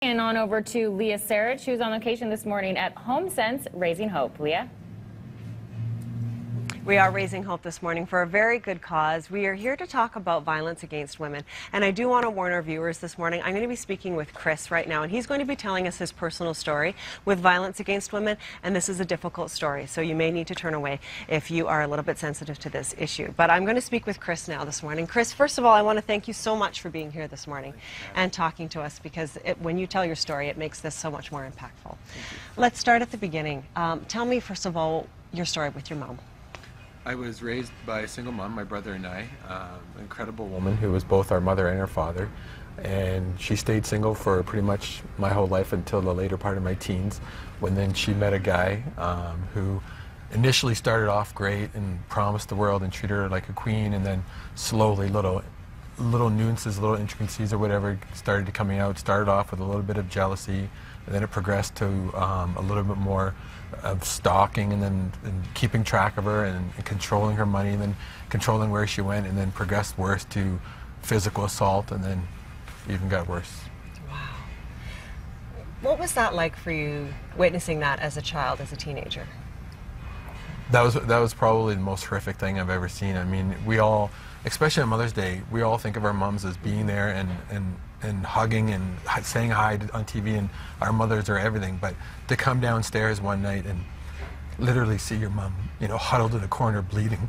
And on over to Leah Sarich, who's on location this morning at HomeSense Raising Hope. Leah? We are raising hope this morning for a very good cause. We are here to talk about violence against women. And I do want to warn our viewers this morning, I'm going to be speaking with Chris right now, and he's going to be telling us his personal story with violence against women. And this is a difficult story, so you may need to turn away if you are a little bit sensitive to this issue. But I'm going to speak with Chris now this morning. Chris, first of all, I want to thank you so much for being here this morning and talking to us, because when you tell your story, it makes this so much more impactful. Let's start at the beginning. Tell me, first of all, your story with your mom. I was raised by a single mom, my brother and I, an incredible woman who was both our mother and our father. And she stayed single for pretty much my whole life until the later part of my teens, when then she met a guy who initially started off great and promised the world and treated her like a queen, and then slowly little nuances, little intricacies or whatever started coming out. Started off with a little bit of jealousy, and then it progressed to a little bit more of stalking, and then keeping track of her and controlling her money, and then controlling where she went, and then progressed worse to physical assault, and then even got worse. Wow. What was that like for you, witnessing that as a child, as a teenager? That was probably the most horrific thing I've ever seen. I mean, we all, especially on Mother's Day, we all think of our moms as being there and hugging and saying hi on TV, and our mothers are everything. But to come downstairs one night and literally see your mom, you know, huddled in a corner bleeding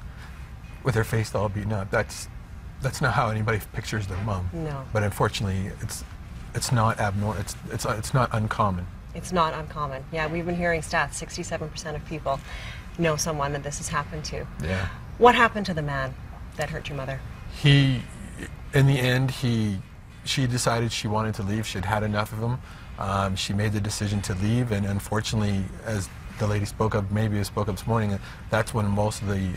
with her face all beaten up, that's not how anybody pictures their mom. No. But unfortunately, it's not abnormal. It's not uncommon. It's not uncommon. Yeah, we've been hearing stats, 67% of people know someone that this has happened to. Yeah. What happened to the man that hurt your mother? In the end, she decided she wanted to leave. She'd had enough of him. She made the decision to leave, and unfortunately, as the lady spoke up this morning, that's when most of the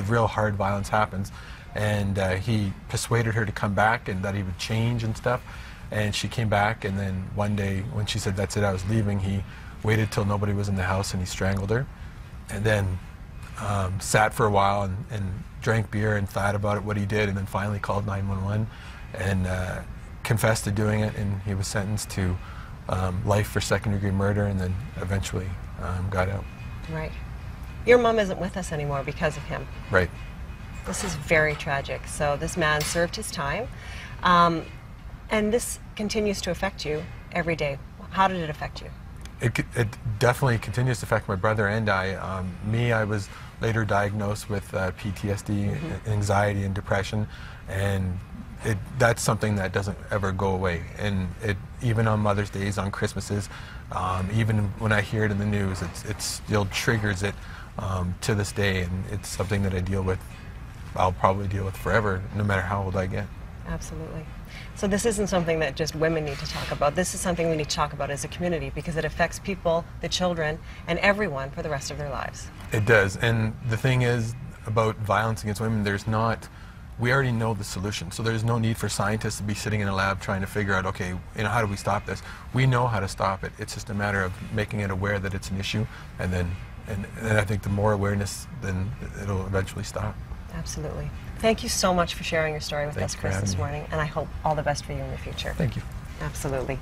real hard violence happens. And he persuaded her to come back and that he would change and stuff. And she came back, and then one day when she said, "That's it, I was leaving," he waited till nobody was in the house and he strangled her. And then sat for a while and drank beer and thought about it, what he did, and then finally called 911 and confessed to doing it, and he was sentenced to life for second-degree murder, and then eventually got out. Right. Your mom isn't with us anymore because of him. Right. This is very tragic. So this man served his time, and this continues to affect you every day. How did it affect you? It definitely continues to affect my brother and I. I was later diagnosed with PTSD, anxiety, and depression, and that's something that doesn't ever go away. And even on Mother's Days, on Christmases, even when I hear it in the news, it still triggers it to this day, and it's something that I'll probably deal with forever, no matter how old I get. Absolutely. So this isn't something that just women need to talk about. This is something we need to talk about as a community, because it affects people, the children, and everyone for the rest of their lives. It does. And the thing is about violence against women, we already know the solution. So there's no need for scientists to be sitting in a lab trying to figure out, okay, how do we stop this? We know how to stop it. It's just a matter of making it aware that it's an issue, and I think the more awareness, then it'll eventually stop. Absolutely. Thank you so much for sharing your story with us, Chris, this morning, and I hope all the best for you in the future. Thank you. Absolutely.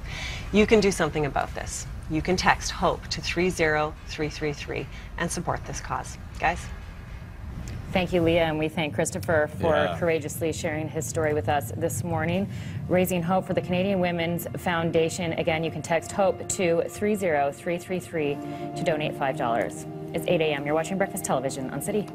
You can do something about this. You can text HOPE to 30333 and support this cause. Guys? Thank you, Leah, and we thank Christopher for courageously sharing his story with us this morning. Raising hope for the Canadian Women's Foundation. Again, you can text HOPE to 30333 to donate $5. It's 8 a.m. You're watching Breakfast Television on City.